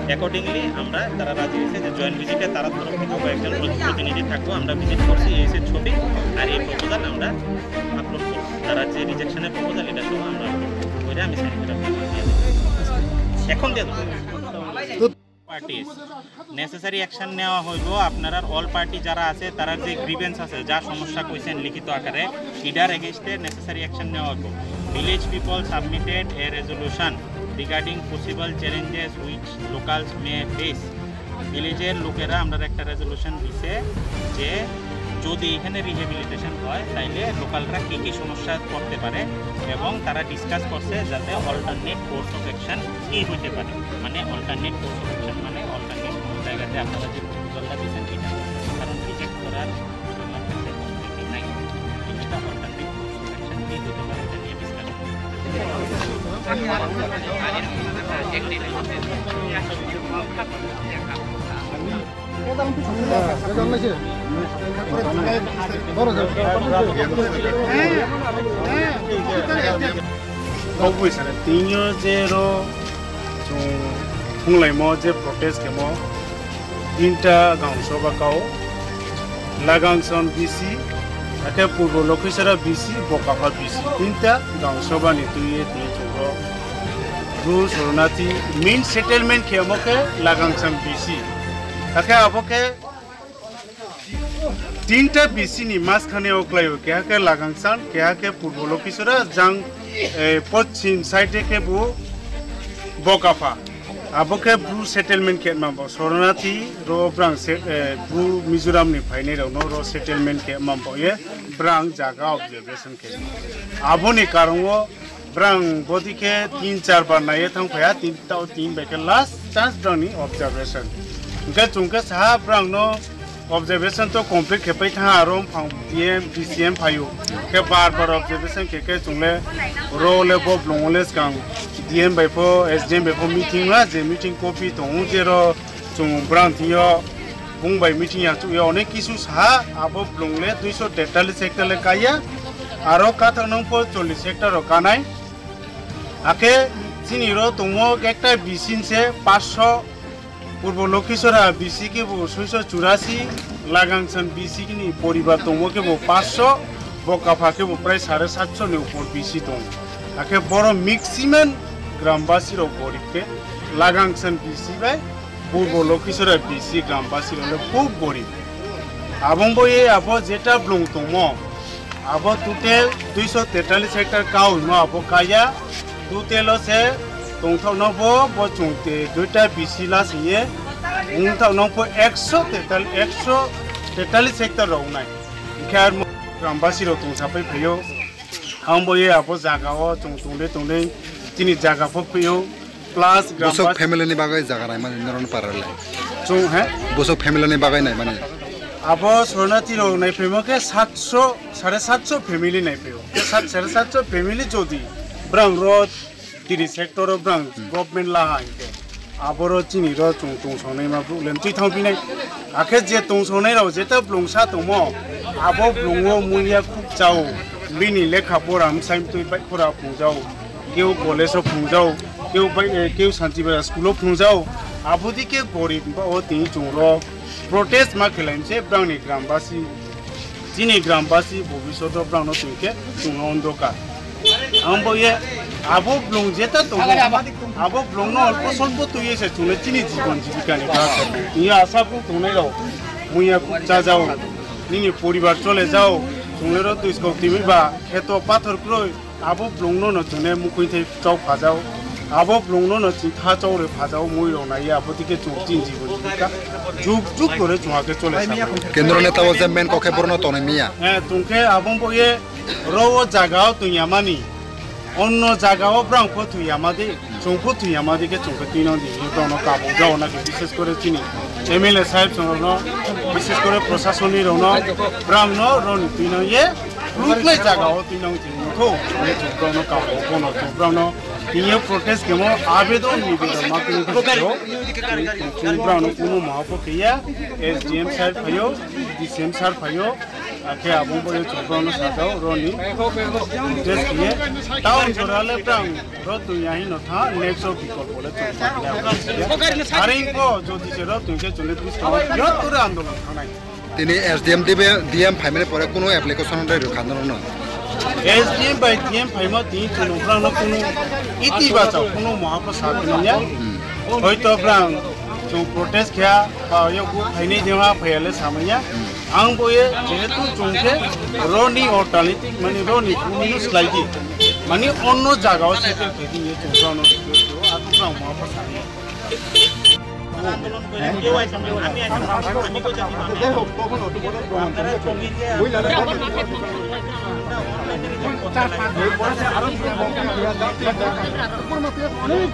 accordingly আমরা তারা রাজি হয়েছে যে জয়েন্ট ভিজিটে তারা তরফ থেকে কয়েকজন প্রতিনিধি থাকবো আমরা ভিজিট করছি এসের ছবি আর এই প্রপোজাল আমরা আপলোড করছি তারা যে রিজেকশনের প্রপোজাল এটা সহ আমরা ওইটা আমি সাইন করে এখন দিয়ে দেবো পার্টিস নেসেসারি অ্যাকশন নেওয়া হইব আপনারা অল পার্টি যারা আছে তারা যে গ্রিভেন্স আছে যা সমস্যা কইছেন লিখিত আকারে ইডার এগেইনস্টে নেসেসারি অ্যাকশন নেওয়া হইব village people submitted A resolution regarding possible challenges which locals may face ভিলেজের লোকেরা আমরা একটা রেজলিউশন দিছে যে যদি এখানে রিহ্যাবিলিটেশন হয় তাইলে লোকালরা কী কী সমস্যা করতে পারে এবং তারা ডিসকাস করছে যাতে অল্টারনেট কোর্স অফ অ্যাকশন কী হইতে পারে মানে অল্টারনেট কোর্স অফ অ্যাকশন মানে অল্টারনেট কোনো জায়গাতে আপনারা যে প্রপোজালটা দিয়েছেন এটা কারণ রিজেক্ট করার আমার কাছে পসিবিলিটি নাই এটা অল্টারনেট কোর্স অফ অ্যাকশন কী হতে পারে এটা নিয়ে discuss protest kemo tinta gangso bakao lagangson BC ake purbo lokisara BC bokapa BC tinta gangso bani tuye tinjo ru soronati main settlement kemo ke lagangson BC ake aboke tinta BC ni mas khane oklayo kya ke lagangsan kya ke purbo lokisara jang pochim side ke bu bokapa aboke blue settlement ke mambo soronati ro brang blue mizoram ni phaine ro ro settlement ke mambo ye brang jaga observation ke aboni karongo brang bodi ke 3-4 bar naye thang phaya 3 ba ke last chance brang ni observation ke chungke sa brang no observation to complete ke pai tha arom phang DCM phayo ke bar observation ke chungle ro le bo blongles kang DM by for SDM by for meeting la je meeting copy to zero chung brand yo bung by meeting ya chu yo ne kisu sa abo blongle 243 sector le kaya aro ka thanong po 40 sector ro kanai ake sini ro tumo ekta bisin se 500 Purba লক্ষীসরা BC के 684 লাগাংसन BC की नी परिवार तुमो के 500 बकाफा के प्राय 750 ने ऊपर BC तुम आके बड़ो मैक्सिमम ग्रामवासी रो गरीब के लागांसन BC बाय পূর্ব লক্ষীসরা BC গ্রামবাসী रो खूब गरीब आबंग बोये आबो जेटा ब्लुंग तुमो आबो टोटल 243 हेक्टर काउ नो आबो काया टोटल से तोंथाव नबो बचुंते दुटा BC लासिए उंथाव नबो 143 हेक्टर रौनाय खार ग्रामवासी रो तुंसापै फैयो आंबोये आबो जागाओ तुंदे तिनि जागाफो फैयो प्लस बसक फैमिली नि बागै जागा नाय माने नरन पारले जों हे बसक फैमिली नि बागै नाय माने आबो सोनाती रो नाय फैमो के 700 750 फैमिली नाय फैयो 750 फैमिली जोदी ब्रांग रोड 30 सेक्टर ब्रांग गवर्नमेंट ला हाइके आबरो चिनि रो तुं सोनै मा प्रॉब्लेम ति थां बिनाय आखे जे तुं सोनै रो जेता ब्लंसा तमो आबो ब्लंगो मुनिया खूब जाओ বিনি লেখাপড়া সাইম তুই বাইকফোরা ফুঁজাও কেউ কলেজও ফুঁজাও কেউ শান্তিবাজার স্কুলও ফুঁজাও আবুদিকে গরিব ও তিনি চুঁর প্রটেস্ট মা খেলাইছে ব্রাউনি গ্রামবাসী যিনি গ্রামবাসী ভবিষ্যৎ ব্রাউন তুইকে চুঁর অন্ধকার আমি ইয়ে আবো ব্লং যেটা তো আবো ব্লং অল্প স্বল্প তুই এসে চুনে চিনি জীবন জীবিকা নিয়ে আশা তুনে যাও মুইয়া যা যাও নিনি পরিবার চলে যাও চুনেরও তুই তুমি বা খেত পাথর ক্রয় আবো ব্লং চুনে মুখই চাও ভাজাও আবো ব্লং চিন্তা চাউরে ভাজাও মই রনাই আবদিকে চুন জীবন জীবিকা যুগ যুগ করে চুহাকে চলে কেন্দ্র নেতা যে মেন ককে বর্ণ তনে মিয়া হ্যাঁ তুমি আবং বইয়ে রো জায়গাও তুই আমানি অন্য জায়গাও ব্রাউনফো তুই আমাদের চৌফো তুই আমাদেরকে চৌকে তুই ব্রাউন কাবু যাও নাকি বিশেষ করে চিনি এমএলএ সাহেব চৌন বিশেষ করে প্রশাসনী রৌন ব্রাউন রনি তুই ইয়ে রুটলে জায়গাও তুই চিনিখো ব্রাউন কাবু কোন ব্রাউন ইয়ে প্রোটেস্ট কেমন আবেদন নিবেদন মা তুমি ব্রাউন কোনো মহাপক্রিয়া এসডিএম সাহেব ফাইও ডিসিএম সাহেব ফাইও আখে আবং বলে চৌব্রাউন সাজাও রনি প্রোটেস্ট দিয়ে টাউন জোরালে ব্রাউন র তুই আহি নথা নেক্সট বিকল্প বলে চৌব্রাউন আর ইনকো যদি সেরা তুইকে চলে তুই বৃহৎ করে আন্দোলন থানায় তিনি এসডিএম ডিএম ফাইমেলে পরে কোনো অ্যাপ্লিকেশন খান্দন না এসডিএম বাই ডিএম ফাইমা তিনি চৌব্রাউন কোনো ইতিবাচক কোনো মহাপ্রসাদ নিয়া হয়তো ব্রাউন जों प्रटेस्ट किया फाइने जोंहा फैयाले सामैया आं बये जेहेतु जोंके रनि अल्टारनेटिव माने रनि कुनु स्लाइडि माने अन्न जागाव सेटेल फेदिए जोंफ्रावनो देखियो आतु फ्राव माबा साने আন্দোলন করে কেউ আইছে আমি কই জানি দেখো কখনো আপনারা কমিটি বইলা চার পাঁচ পরে আরো অনেক